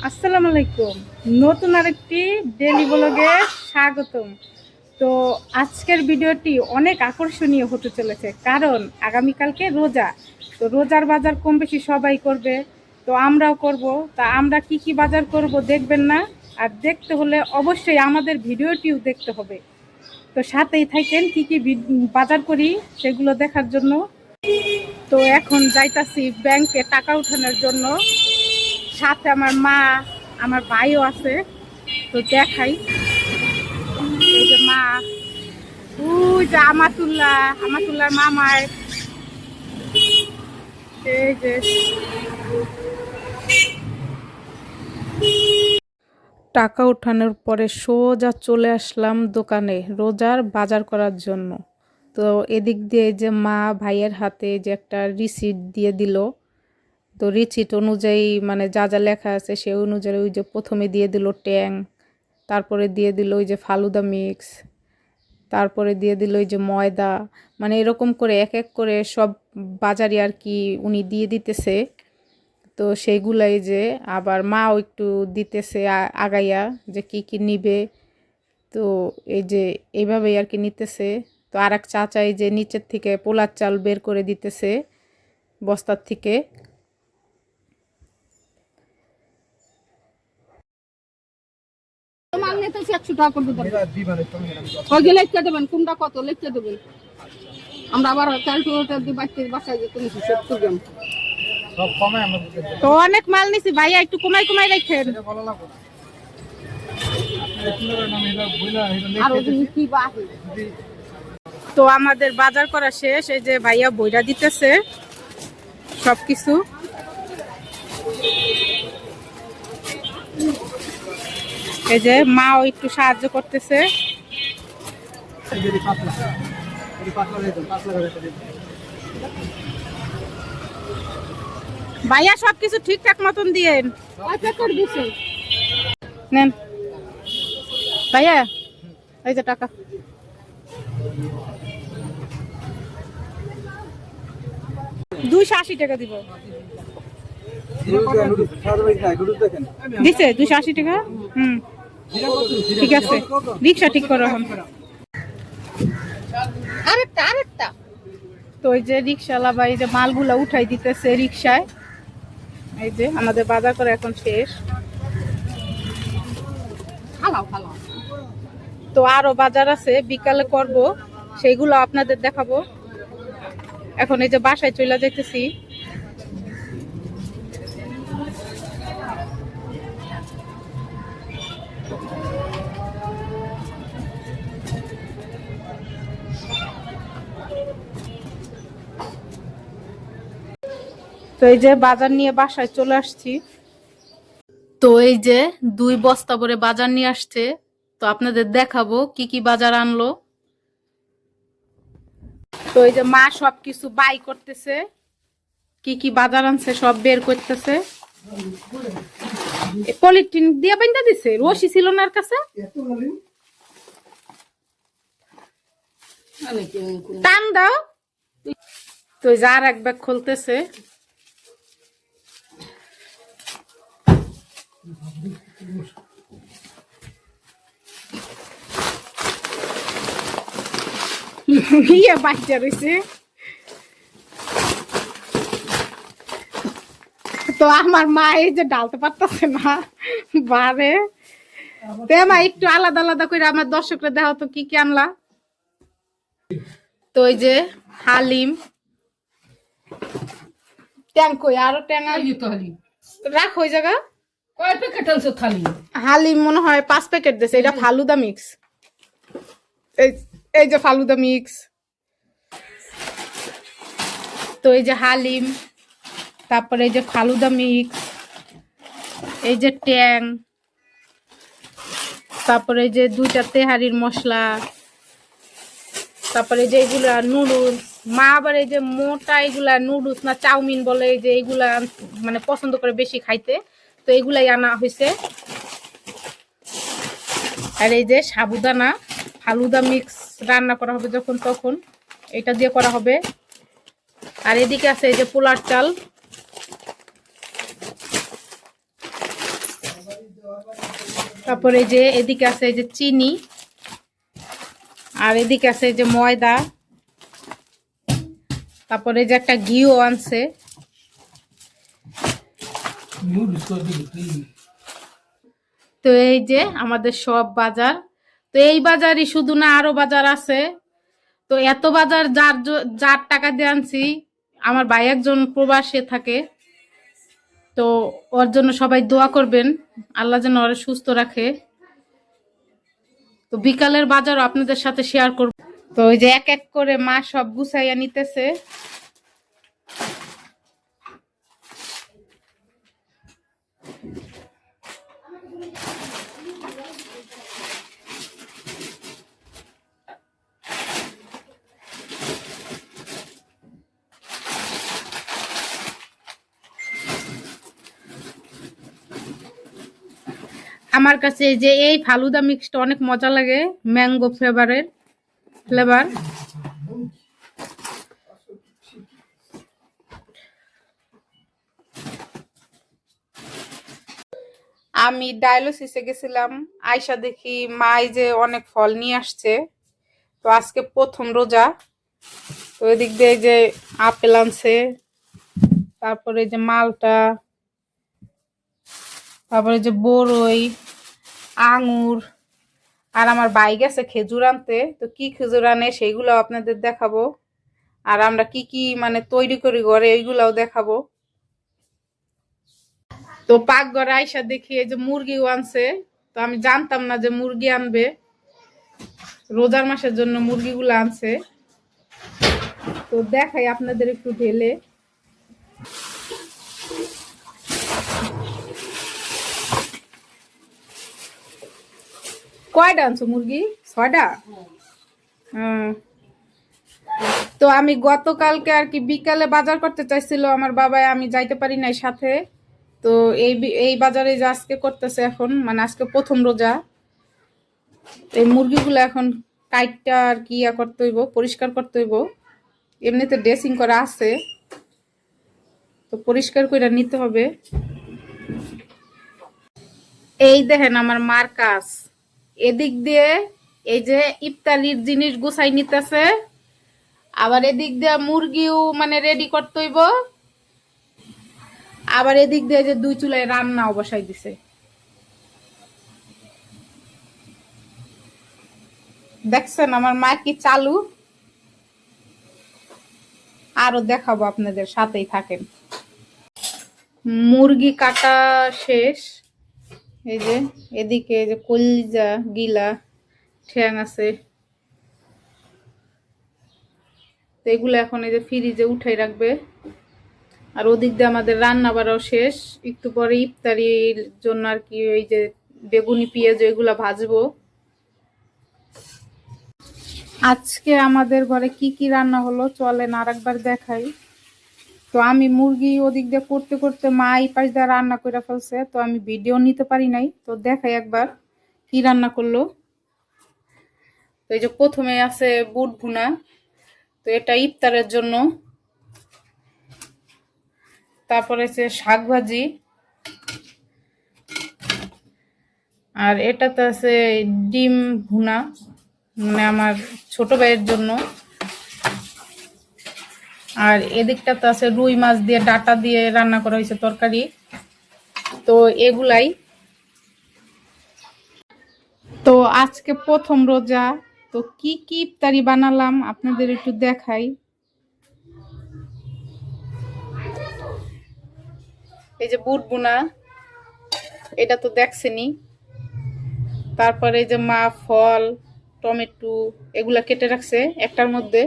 আসসালামু আলাইকুম। নতুন আরেকটি ডেইলি ব্লগে স্বাগতম। তো আজকের ভিডিওটি অনেক আকর্ষণীয় হতে চলেছে, কারণ আগামীকালকে রোজা। তো রোজার বাজার কম বেশি সবাই করবে, তো আমরাও করব। তা আমরা কি কি বাজার করব দেখবেন না? আর দেখতে হলে অবশ্যই আমাদের ভিডিওটিও দেখতে হবে। তো সাথেই থাকেন, কি কি বাজার করি সেগুলো দেখার জন্য। তো এখন যাইতাছি ব্যাংকে টাকা উঠানোর জন্য। সাথে আমার মা, আমার ভাইও আছে। তো দেখাই, এই যে মা, ওই যে আমাতুল্লাহর মামায়, এই যে টাকা উঠানোর পরে সোজা চলে আসলাম দোকানে রোজার বাজার করার জন্য। তো এদিক দিয়ে যে মা ভাইয়ের হাতে যে একটা রিসিট দিয়ে দিল। তো রিসিট অনুযায়ী মানে যা যা লেখা আছে সে অনুযায়ী ওই যে প্রথমে দিয়ে দিল ট্যাং, তারপরে দিয়ে দিল ওই যে ফালুদা মিক্স, তারপরে দিয়ে দিল ওই যে ময়দা। মানে এরকম করে এক এক করে সব বাজারই আর কি উনি দিয়ে দিতেছে। তো সেইগুলাই যে আবার মাও একটু দিতেছে আগাইয়া যে কি কি নিবে। তো এই যে এইভাবেই আর কি নিতেছে। তো আর এক চাচা এই যে নিচের থেকে পোলার চাল বের করে দিতেছে বস্তার থেকে। আমরা আবার বাসায় যেতে তো অনেক মাল নিছি ভাইয়া, একটু কমাই কমাই রাখেন। তো আমাদের বাজার করা শেষ, এই যে ভাইয়া বইরা দিতেছে সবকিছু। এই যে মাও একটু সাহায্য করতেছে। ভাইয়া সবকিছু ঠিকঠাক মতন দিয়েন। নেন ভাইয়া, এই যে টাকা। $280 দিব। দিছে $280। ঠিক আছে, রিক্সা ঠিক করো এখন। আরেকটা তো ওই যে রিক্সাওয়ালা ভাই যে মালগুলা উঠাই দিতেছে রিক্সায়। এই যে আমাদের বাজার করা এখন শেষ। তো আরো বাজার আছে, বিকালে করব, সেইগুলো আপনাদের দেখাবো। এখন এই যে বাসায় চলে যাইতেছি। তো এই যে বাজার নিয়ে বাসায় চলে আসছি। তো এই যে 2 বস্তা ভরে বাজার নিয়ে আসছে। তো আপনাদের দেখাবো কি কি বাজার আনলো। তো এই যে মা সবকিছু বাই করতেছে, কি কি বাজার আনছে সব বের করতেছে। পলিথিন দিয়ে বাইন্ধা দিছে, রশি ছিল না আর কাছে, টান দাও। তো যার এক ব্যাগ খুলতেছে। ইয়ে বাচ্চা রয়েছে। তো আমার মা এই যে ডালতে পারতেছে না বারে। মা একটু আলাদা আলাদা করে আমার দর্শকরা দেখাও তো কি কি আনলা। তো এই যে হালিম, ট্যাং কই, আরো ট্যাং রাখ ওই জায়গা। কয় প্যাকেট আনছো থালি? হালিম মনে হয় 5 প্যাকেট দিছে। এটা ফালুদা মিক্স, এই যে ফালুদা মিক্স। তো এই যে হালিম, তারপরে এই যে ফালুদা মিক্স, এই যে ট্যাং, তারপরে এই যে 2টা তেহারির মশলা, তারপরে যে এগুলা নুডলস। মা আবার এই যে মোটা এগুলা নুডলস না চাউমিন বলে, এই যে এইগুলা মানে পছন্দ করে বেশি খাইতে। তো এগুলাই আনা হয়েছে। আর এই যে সাবুদানা, ফালুদা মিক্স রান্না করা হবে যখন তখন, এটা দিয়ে করা হবে। আর এদিকে আছে এই যে পোলার চাল। তারপরে এই যে এদিকে আছে এই যে চিনি, আর এদিকে আছে এই যে ময়দা, তারপরে এই যে একটা ঘিও আনছে। তো এই যে আমাদের সব বাজার। তো এই বাজারই শুধু না, আরো বাজার আছে। তো এত বাজার যার যার টাকা দিয়ে আনছি। আমার ভাই একজন প্রবাসে থাকে, তো ওর জন্য সবাই দোয়া করবেন, আল্লাহ যেন ওরে সুস্থ রাখে। তো বিকালের বাজারও আপনাদের সাথে শেয়ার করব। তো ওই যে এক এক করে মা সব গুছাইয়া নিতেছে। আমার কাছে এই যে এই ফালুদা মিক্সটা অনেক মজা লাগে, ম্যাঙ্গো ফ্লেভার। আমি ডায়ালিসিসে গেছিলাম, আয়সা দেখি মাই যে অনেক ফল নিয়ে আসছে। তো আজকে প্রথম রোজা। তো এদিক দিয়ে যে আপেল আনছে, তারপরে যে মালটা, তারপরে যে বড়ই, আঙুর, আর আমার ভাই গেছে খেজুর আনতে। তো কি খেজুর আনে সেইগুলো আপনাদের দেখাবো, আর আমরা কি কি মানে তৈরি করি ঘরে এইগুলাও দেখাবো। তো পাকঘরে আইসা দেখি এই যে মুরগিও আনছে। তো আমি জানতাম না যে মুরগি আনবে, রোজার মাসের জন্য মুরগিগুলো আনছে। তো দেখাই আপনাদের একটু ঢেলে। কয়টা আনছো মুরগি? 6টা। তো আমি গতকালকে আর কি বিকালে বাজার করতে চাইছিল আমার বাবা, আমি যাইতে পারি নাই সাথে। তো এই বাজারে যে আজকে করতেছে এখন, মানে আজকে প্রথম রোজা। এই মুরগিগুলো এখন কাইটটা আর কি করতে হইব, পরিষ্কার করতে হইব। এমনিতে ড্রেসিং করা আছে, তো পরিষ্কার করে নিতে হবে। এই দেখেন আমার মার কাজ, এদিক দিয়ে এই যে ইফতারির জিনিস গুছাই নিতেছে, আবার এদিক দিয়ে মুরগিও মানে রেডি করতে হইব, আবার এদিক দিয়ে যে 2 চুলায় রান্নাও বসাই দিছে। দেখছেন আমার মা কি চালু। আরো দেখাবো, আপনাদের সাথেই থাকেন। মুরগি কাটা শেষ। এই যে এদিকে যে কলিজা গিলা ঠ্যাং আছে, তো এগুলো এখন এই যে ফ্রিজে উঠাই রাখবে। আর ওদিক দিয়ে আমাদের রান্না বাড়াও শেষ, একটু পরে ইফতারির জন্য আর কি ওই যে বেগুনি পেঁয়াজ এগুলা ভাজবো। আজকে আমাদের ঘরে কি কি রান্না হলো চলেন আর একবার দেখাই। তো আমি মুরগি ওদিক দিয়ে করতে করতে মা এই পাশ দিয়ে রান্না করে ফেলছে, তো আমি ভিডিও নিতে পারি নাই। তো দেখাই একবার কি রান্না করলো। তো এই যে প্রথমে আছে বুট ভুনা, তো এটা ইফতারের জন্য। তারপরে আছে শাক ভাজি, আর এটাতে আছে ডিম ভুনা, মানে আমার ছোট ভাইয়ের জন্য। আর এদিকটাতে আছে রুই মাছ দিয়ে ডাটা দিয়ে রান্না করা হয়েছে তরকারি। তো এগুলাই। তো আজকে প্রথম রোজা, তো কি কি ইফতারি বানালাম আপনাদের একটু দেখাই। এই যে বুট বুনা, এটা তো দেখছেনি। তারপরে এই যে মা ফল, টমেটো এগুলা কেটে রাখছে একটার মধ্যে।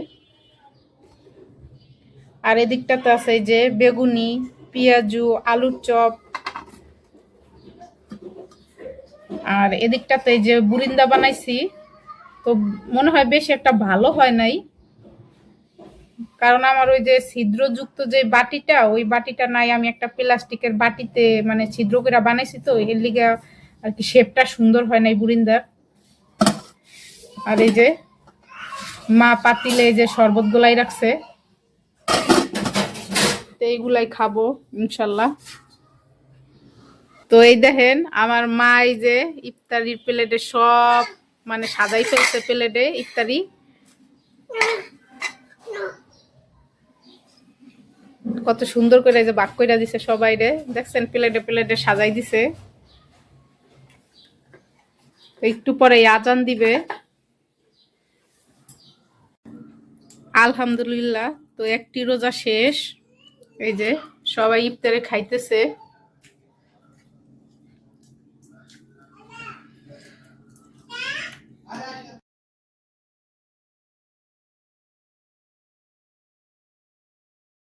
আর এদিকটাতে আছে এই যে বেগুনি, পেঁয়াজু, আলুর চপ। আর এদিকটাতে এই যে বুরিন্দা বানাইছি। তো মনে হয় বেশি একটা ভালো হয় নাই, কারণ আমার ওই যে ছিদ্রযুক্ত যে বাটিটা, ওই বাটিটা নাই। আমি একটা প্লাস্টিকের বাটিতে মানে ছিদ্র করে বানাইছি, তো এর লিগে আর কি শেপটা সুন্দর হয় নাই বুরিন্দার। আর এই যে মা পাতিলে এই যে শরবত গোলাই রাখছে, তো এইগুলাই খাবো ইনশাল্লাহ। তো এই দেখেন আমার মা এই যে ইফতারির প্লেটে সব মানে সাজাই ফেলছে প্লেটে ইফতারি। কত সুন্দর করে এই যে ভাগ কইরা দিছে সবাই রে, দেখছেন প্লেটে প্লেটে সাজাই দিছে। একটু পরে আজান দিবে। আলহামদুলিল্লাহ, তো একটি রোজা শেষ। এই যে সবাই ইফতারে খাইতেছে।